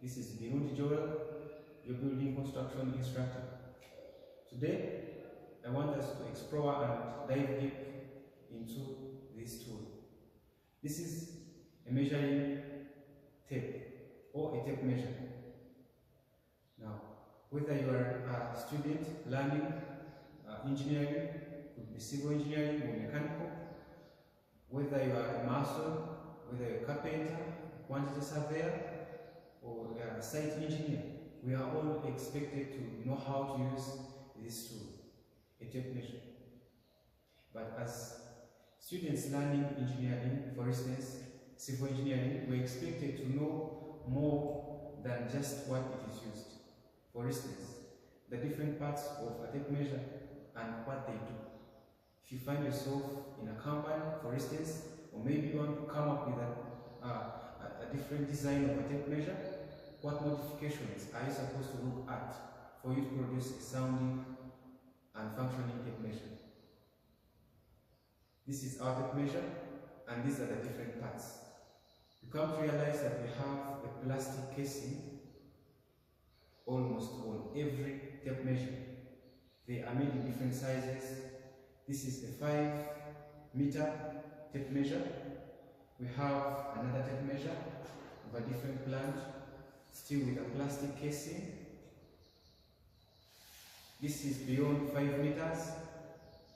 This is Joel, your building construction instructor. Today, I want us to explore and dive deep into this tool. This is a measuring tape or a tape measure. Now, whether you are a student learning engineering, could be civil engineering or mechanical, whether you are a mason, whether you're a carpenter, quantity surveyor, or a site engineer, we are all expected to know how to use this tool, a tape measure. But as students learning engineering, for instance, civil engineering, we're expected to know more than just what it is used. For instance, the different parts of a tape measure and what they do. If you find yourself in a company, for instance, or maybe you want to come up with a different design of a tape measure, what modifications are you supposed to look at for you to produce a sounding and functioning tape measure? This is our tape measure, and these are the different parts. You come to realize that we have a plastic casing almost on every tape measure. They are made in different sizes. This is a 5-meter tape measure. We have another tape measure of a different plant, still with a plastic casing. This is beyond 5 meters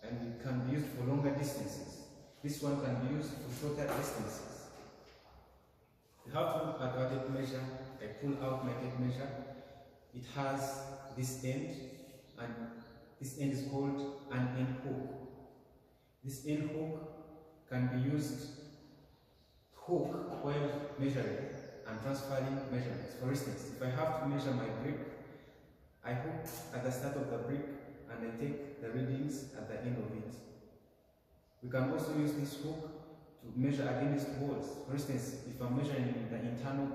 and it can be used for longer distances. This one can be used for shorter distances. You have to look at our tape measure. I pull out my tape measure. It has this end, and this end is called an end hook. This end hook can be used to hook while measuring and transferring measurements. For instance, if I have to measure my brick, I hook at the start of the brick and I take the readings at the end of it. We can also use this hook to measure against walls. For instance, if I'm measuring the internal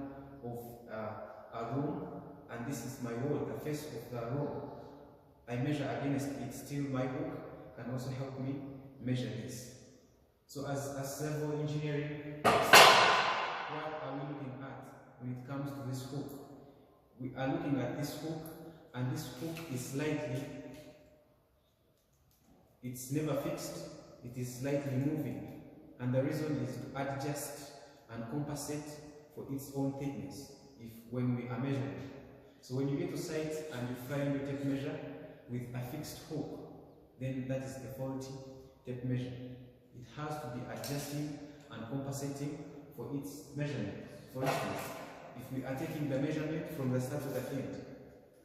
of a room and this is my wall, the face of the room, I measure against it. Still, my hook can also help me measure this. So as civil engineering, what are we looking at when it comes to this hook? We are looking at this hook, and this hook is slightly, it's never fixed, it is slightly moving, and the reason is to adjust and compensate for its own thickness when we are measuring. So when you get to site and you find your tape measure with a fixed hook, then that is a faulty tape measure. It has to be adjusting and compensating for its measurement. For instance, if we are taking the measurement from the start to the end,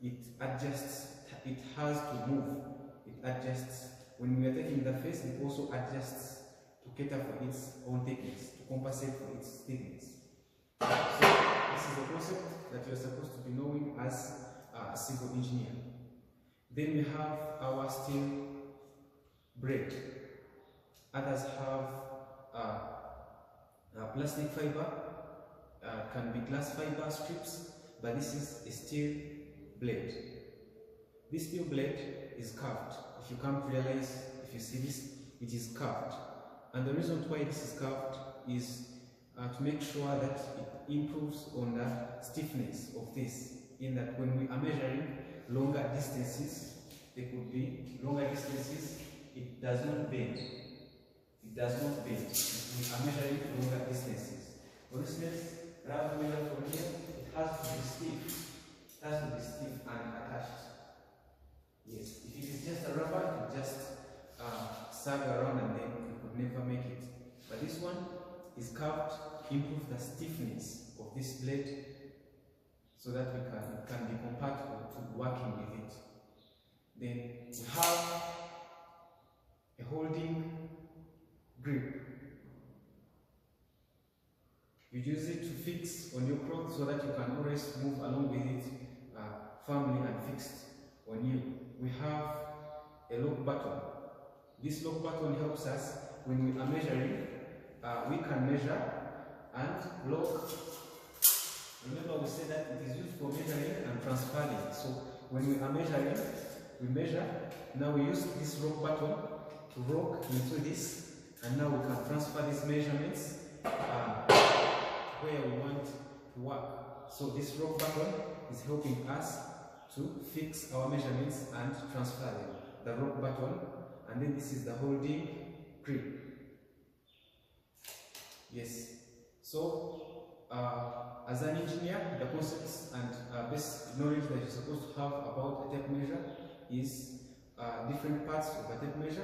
it adjusts, it has to move, it adjusts. When we are taking the face, it also adjusts to cater for its own thickness, to compensate for its thickness. So this is a concept that you are supposed to be knowing as a civil engineer. Then we have our steel braid. Others have plastic fiber, can be glass fiber strips, but this is a steel blade. This steel blade is curved. If you come to realize, if you see this, it is curved. And the reason why this is curved is to make sure that it improves on the stiffness of this, in that when we are measuring longer distances, there could be longer distances, it does not bend. It does not bend. We are measuring longer distances. For instance, rather than measure from here, it has to be stiff. It has to be stiff and attached. Yes, if it is just a rubber, it would just sag around and then you could never make it. But this one is curved to improve the stiffness of this blade so that it can be compatible to working with it. Then we have a holding grip. You use it to fix on your cloth so that you can always move along with it firmly and fixed on you. We have a lock button. This lock button helps us when we are measuring. We can measure and lock. Remember, we said that it is used for measuring and transferring. So when we are measuring, we measure. Now we use this lock button to rock into this, and now we can transfer these measurements where we want to work. So this rock button is helping us to fix our measurements and transfer them. The rock button, and then this is the holding grip. Yes. So as an engineer, the concepts and basic knowledge that you're supposed to have about a tape measure is different parts of a tape measure.